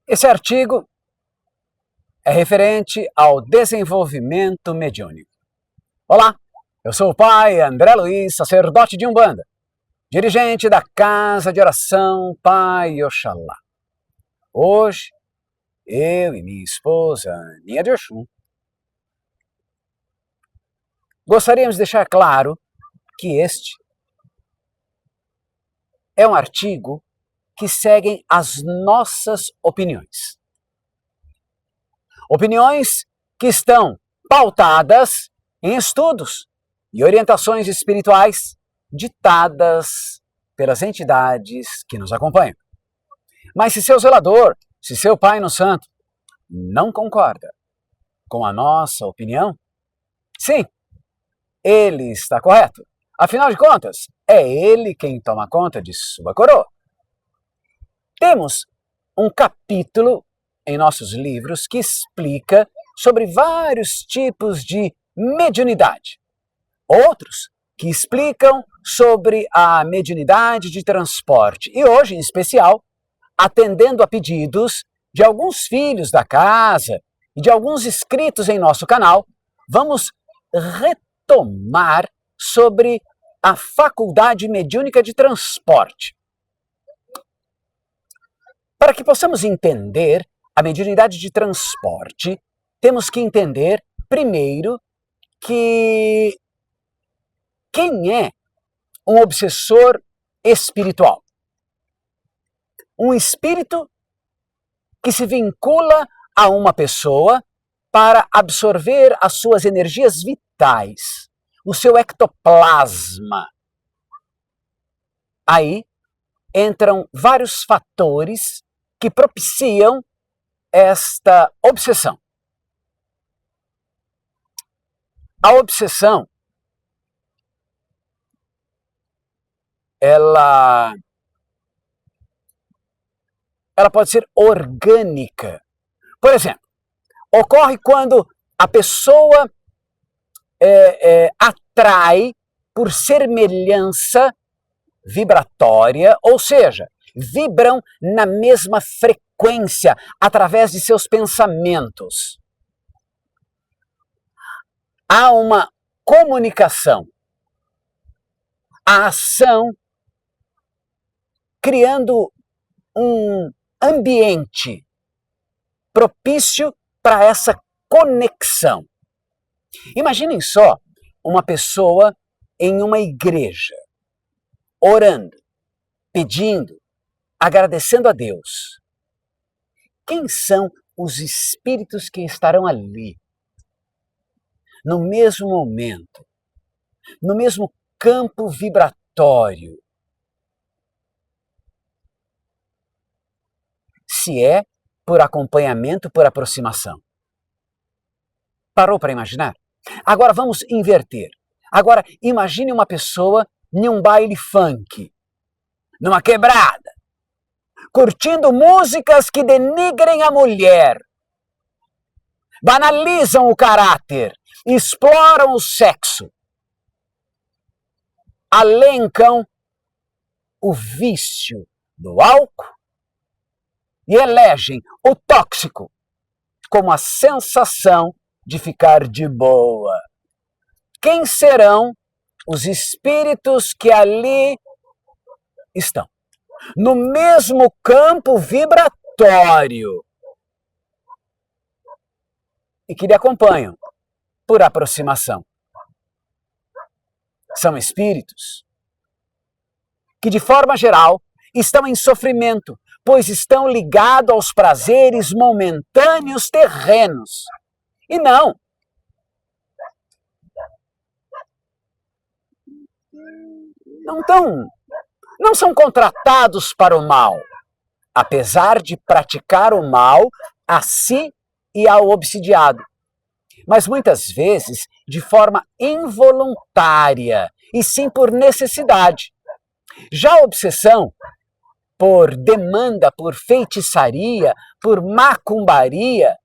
Esse artigo é referente ao desenvolvimento mediúnico. Olá, eu sou o pai André Luiz, sacerdote de Umbanda, dirigente da Casa de Oração Pai Oxalá. Hoje, eu e minha esposa, Aninha de Oxum, gostaríamos de deixar claro que este é um artigo que segue as nossas opiniões. Opiniões que estão pautadas em estudos e orientações espirituais ditadas pelas entidades que nos acompanham. Mas se seu zelador, se seu Pai no Santo, não concorda com a nossa opinião, sim, ele está correto. Afinal de contas, é ele quem toma conta de sua coroa. Temos um capítulo em nossos livros que explica sobre vários tipos de mediunidade. Outros que explicam sobre a mediunidade de transporte. E hoje, em especial, atendendo a pedidos de alguns filhos da casa e de alguns inscritos em nosso canal, vamos retomar sobre a faculdade mediúnica de transporte. Para que possamos entender a mediunidade de transporte, temos que entender, primeiro, que quem é um obsessor espiritual? Um espírito que se vincula a uma pessoa para absorver as suas energias vitais, o seu ectoplasma. Aí entram vários fatores que propiciam esta obsessão. A obsessão, ela pode ser orgânica. Por exemplo, ocorre quando a pessoa atrai por semelhança vibratória, ou seja, vibram na mesma frequência através de seus pensamentos. Há uma comunicação, a ação, criando um ambiente propício para essa conexão. Imaginem só uma pessoa em uma igreja, orando, pedindo, agradecendo a Deus. Quem são os espíritos que estarão ali, no mesmo momento, no mesmo campo vibratório? Se é por acompanhamento, por aproximação. Parou para imaginar? Agora vamos inverter. Agora imagine uma pessoa em um baile funk, numa quebrada, curtindo músicas que denigrem a mulher, banalizam o caráter, exploram o sexo, alencam o vício do álcool e elegem o tóxico como a sensação de ficar de boa. Quem serão os espíritos que ali estão? No mesmo campo vibratório e que lhe acompanham por aproximação. São espíritos que, de forma geral, estão em sofrimento, pois estão ligados aos prazeres momentâneos terrenos. E não são contratados para o mal, apesar de praticar o mal a si e ao obsidiado, mas muitas vezes de forma involuntária e sim por necessidade. Já a obsessão por demanda, por feitiçaria, por macumbaria,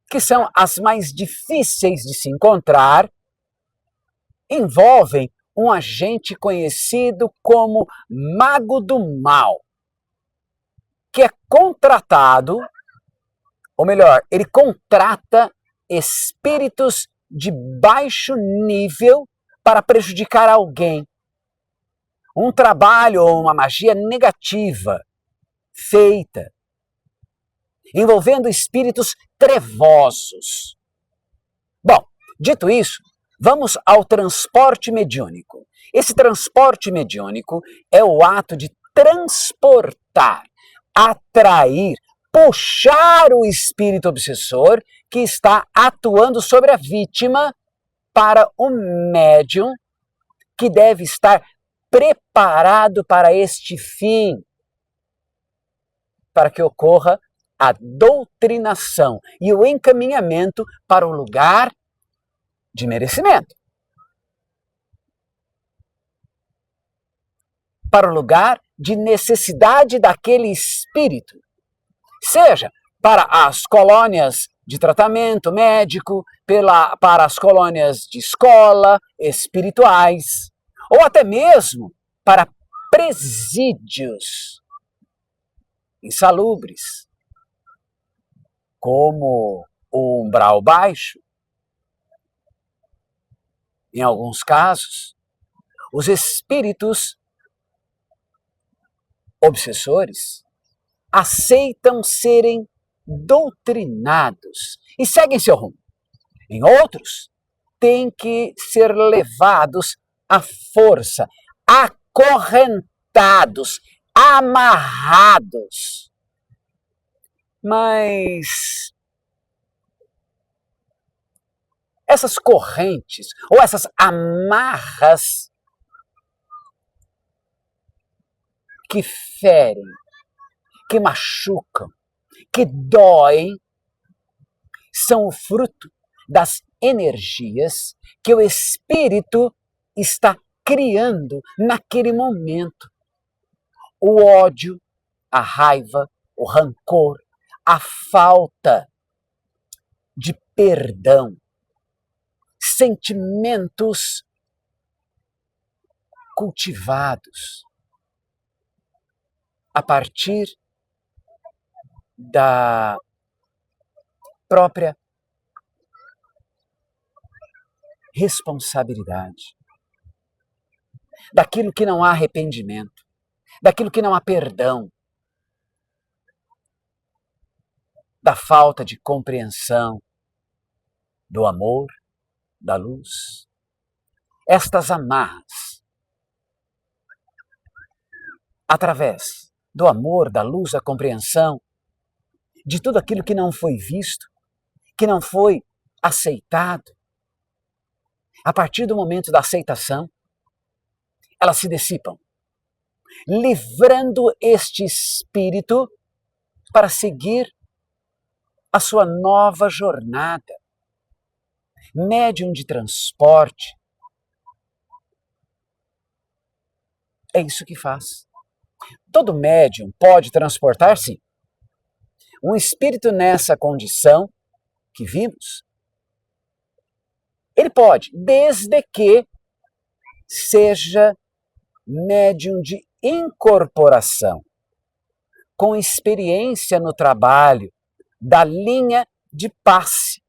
que são as mais difíceis de se encontrar, envolvem um agente conhecido como mago do mal, que é contratado, ou melhor, ele contrata espíritos de baixo nível para prejudicar alguém. Um trabalho ou uma magia negativa feita, envolvendo espíritos trevosos. Bom, dito isso, vamos ao transporte mediúnico. Esse transporte mediúnico é o ato de transportar, atrair, puxar o espírito obsessor que está atuando sobre a vítima para o médium que deve estar preparado para este fim, para que ocorra a doutrinação e o encaminhamento para o lugar de merecimento, para o lugar de necessidade daquele espírito, seja para as colônias de tratamento médico, para as colônias de escola, espirituais, ou até mesmo para presídios insalubres, como o umbral baixo. Em alguns casos, os espíritos obsessores aceitam serem doutrinados e seguem seu rumo. Em outros, têm que ser levados à força, acorrentados, amarrados. Mas essas correntes ou essas amarras que ferem, que machucam, que doem, são o fruto das energias que o espírito está criando naquele momento. O ódio, a raiva, o rancor, a falta de perdão, sentimentos cultivados a partir da própria responsabilidade, daquilo que não há arrependimento, daquilo que não há perdão, da falta de compreensão, do amor, da luz. Estas amarras, através do amor, da luz, da compreensão, de tudo aquilo que não foi visto, que não foi aceitado, a partir do momento da aceitação, elas se dissipam, livrando este espírito para seguir a sua nova jornada. Médium de transporte é isso que faz. Todo médium pode transportar, sim. Um espírito nessa condição que vimos, ele pode, desde que seja médium de incorporação, com experiência no trabalho da linha de passe,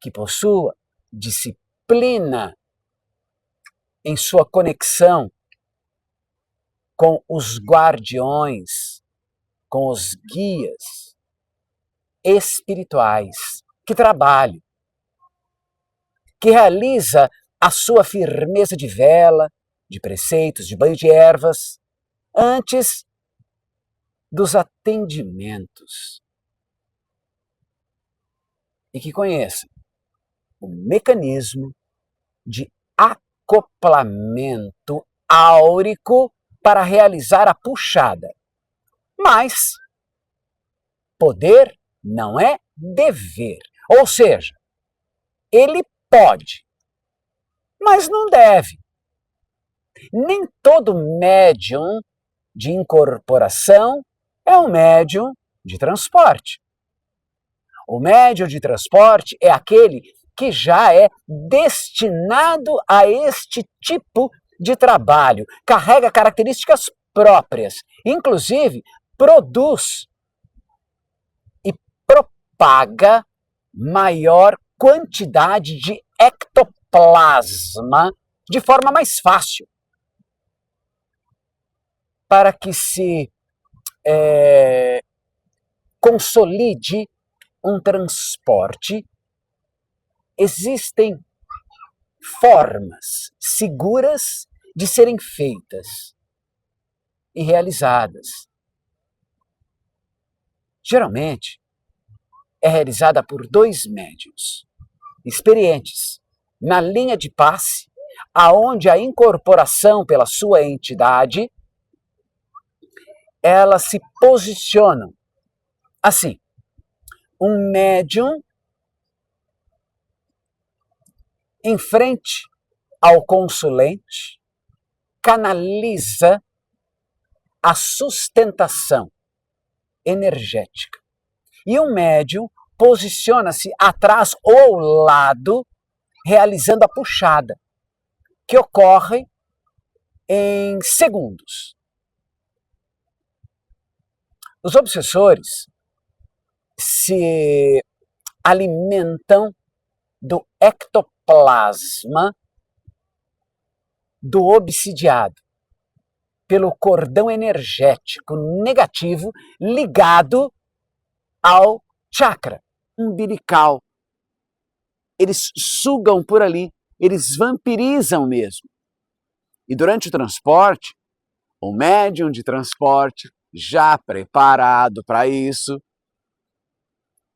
que possua disciplina em sua conexão com os guardiões, com os guias espirituais, que trabalham, que realiza a sua firmeza de vela, de preceitos, de banho de ervas, antes dos atendimentos. E que conheça o mecanismo de acoplamento áurico para realizar a puxada. Mas poder não é dever. Ou seja, ele pode, mas não deve. Nem todo médium de incorporação é um médium de transporte. O médium de transporte é aquele que já é destinado a este tipo de trabalho, carrega características próprias, inclusive produz e propaga maior quantidade de ectoplasma de forma mais fácil, para que se consolide um transporte. Existem formas seguras de serem feitas e realizadas. Geralmente, é realizada por 2 médiuns experientes na linha de passe, aonde a incorporação pela sua entidade, elas se posicionam assim. Um médium em frente ao consulente canaliza a sustentação energética. E um médium posiciona-se atrás ou ao lado, realizando a puxada, que ocorre em segundos. Os obsessores se alimentam do ectoplasma do obsidiado, pelo cordão energético negativo ligado ao chakra umbilical. Eles sugam por ali, eles vampirizam mesmo. E durante o transporte, o médium de transporte, já preparado para isso,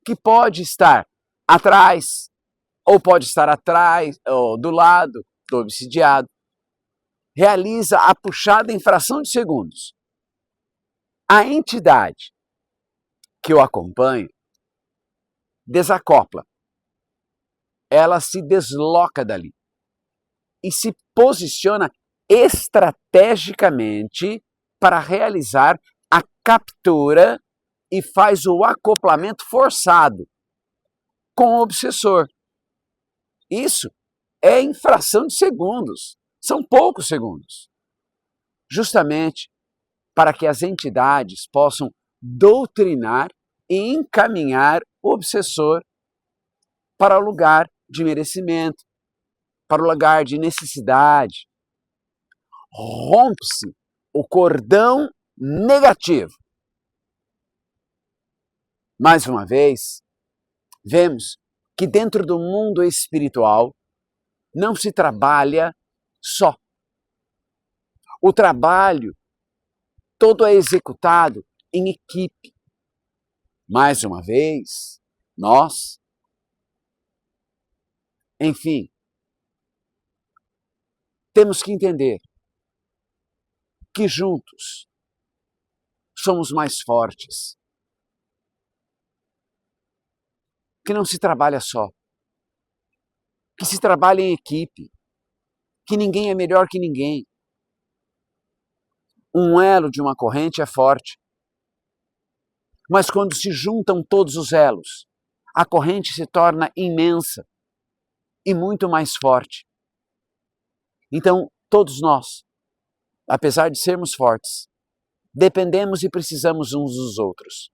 que pode estar atrás, ou pode estar atrás, ou do lado do obsidiado, realiza a puxada em fração de segundos. A entidade que o acompanha desacopla, ela se desloca dali e se posiciona estrategicamente para realizar a captura e faz o acoplamento forçado com o obsessor. Isso é em fração de segundos, são poucos segundos, justamente para que as entidades possam doutrinar e encaminhar o obsessor para o lugar de merecimento, para o lugar de necessidade. Rompe-se o cordão negativo. Mais uma vez, vemos que dentro do mundo espiritual não se trabalha só. O trabalho todo é executado em equipe. Mais uma vez, nós, enfim, temos que entender que juntos somos mais fortes, que não se trabalha só, que se trabalha em equipe, que ninguém é melhor que ninguém. Um elo de uma corrente é forte, mas quando se juntam todos os elos, a corrente se torna imensa e muito mais forte. Então, todos nós, apesar de sermos fortes, dependemos e precisamos uns dos outros.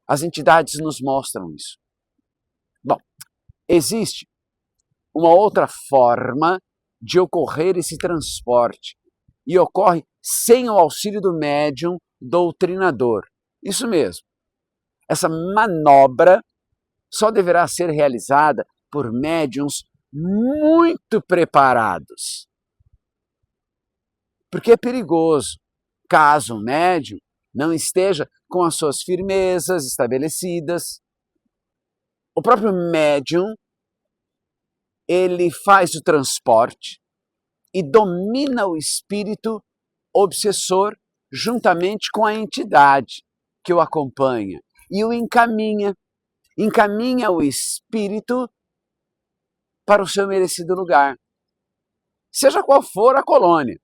As entidades nos mostram isso. Bom, existe uma outra forma de ocorrer esse transporte e ocorre sem o auxílio do médium doutrinador. Isso mesmo. Essa manobra só deverá ser realizada por médiuns muito preparados. Porque é perigoso caso o médium não esteja com as suas firmezas estabelecidas. O próprio médium, ele faz o transporte e domina o espírito obsessor juntamente com a entidade que o acompanha e o encaminha o espírito para o seu merecido lugar, seja qual for a colônia.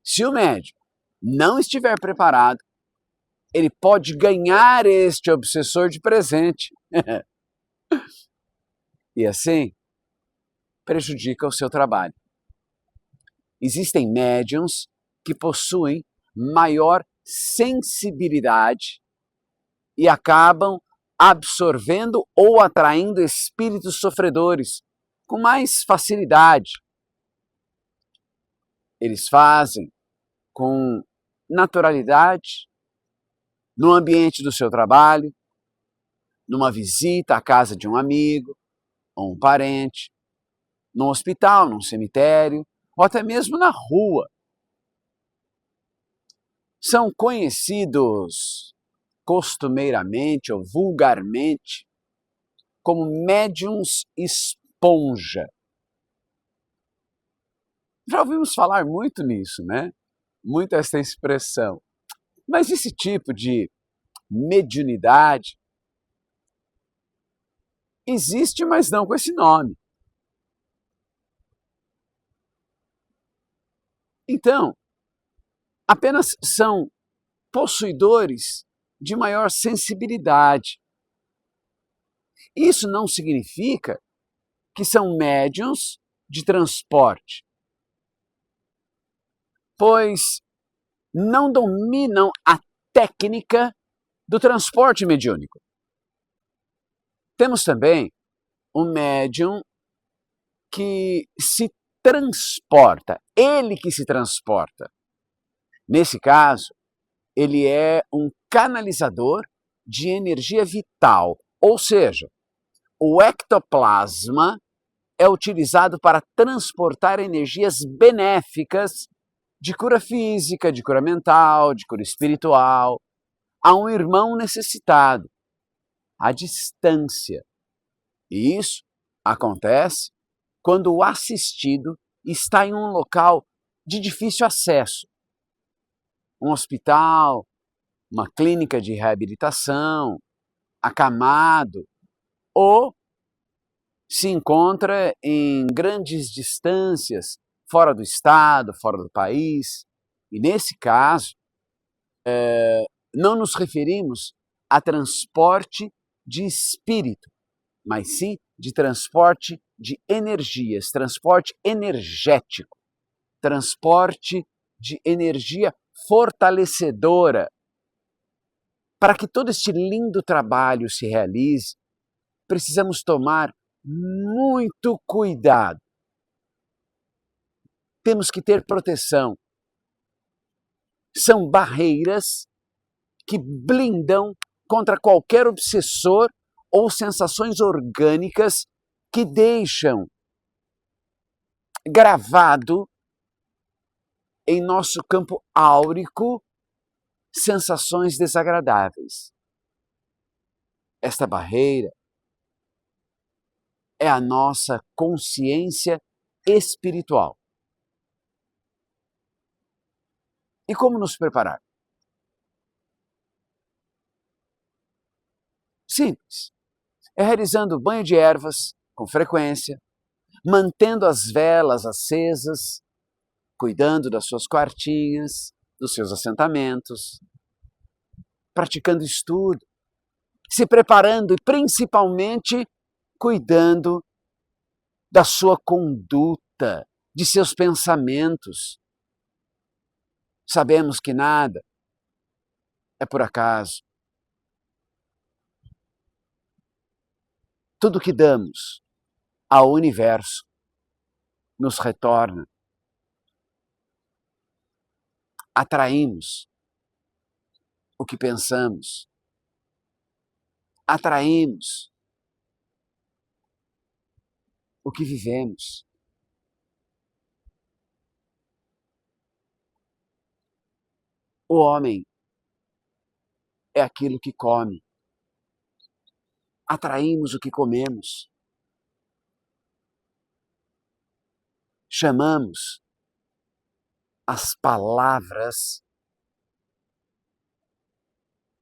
Se o médium não estiver preparado, ele pode ganhar este obsessor de presente e assim prejudica o seu trabalho. Existem médiuns que possuem maior sensibilidade e acabam absorvendo ou atraindo espíritos sofredores com mais facilidade. Eles fazem com naturalidade no ambiente do seu trabalho, numa visita à casa de um amigo ou um parente, num hospital, num cemitério, ou até mesmo na rua. São conhecidos costumeiramente ou vulgarmente como médiums esponja. Já ouvimos falar muito nisso, né? Muito essa expressão. Mas esse tipo de mediunidade existe, mas não com esse nome. Então, apenas são possuidores de maior sensibilidade. Isso não significa que são médiuns de transporte, pois não dominam a técnica do transporte mediúnico. Temos também um médium que se transporta, ele que se transporta. Nesse caso, ele é um canalizador de energia vital, ou seja, o ectoplasma é utilizado para transportar energias benéficas de cura física, de cura mental, de cura espiritual, a um irmão necessitado, à distância. E isso acontece quando o assistido está em um local de difícil acesso, um hospital, uma clínica de reabilitação, acamado, ou se encontra em grandes distâncias, fora do estado, fora do país. E nesse caso, não nos referimos a transporte de espírito, mas sim de transporte de energias, transporte energético, transporte de energia fortalecedora. Para que todo este lindo trabalho se realize, precisamos tomar muito cuidado. Temos que ter proteção. São barreiras que blindam contra qualquer obsessor ou sensações orgânicas que deixam gravado em nosso campo áurico sensações desagradáveis. Esta barreira é a nossa consciência espiritual. E como nos preparar? Simples. É realizando banho de ervas com frequência, mantendo as velas acesas, cuidando das suas quartinhas, dos seus assentamentos, praticando estudo, se preparando e principalmente cuidando da sua conduta, de seus pensamentos. Sabemos que nada é por acaso. Tudo que damos ao universo nos retorna. Atraímos o que pensamos. Atraímos o que vivemos. O homem é aquilo que come. Atraímos o que comemos. Chamamos as palavras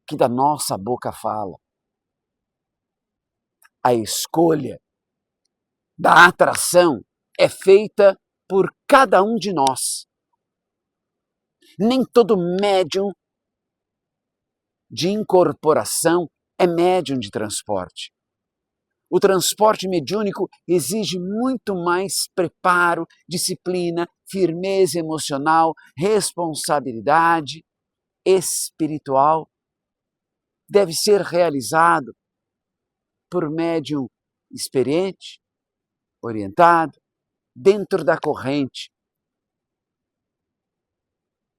que da nossa boca fala. A escolha da atração é feita por cada um de nós. Nem todo médium de incorporação é médium de transporte. O transporte mediúnico exige muito mais preparo, disciplina, firmeza emocional, responsabilidade espiritual. Deve ser realizado por médium experiente, orientado, dentro da corrente.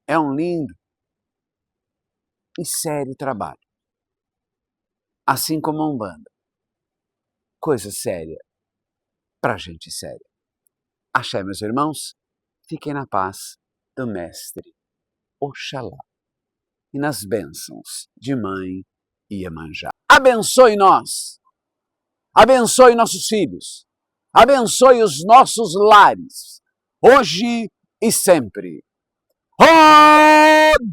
É um lindo e sério trabalho. Assim como a Umbanda. Coisa séria para gente séria. Axé, meus irmãos, fiquem na paz do Mestre Oxalá e nas bênçãos de Mãe Iemanjá. Abençoe nós, abençoe nossos filhos, abençoe os nossos lares, hoje e sempre. Rodeia!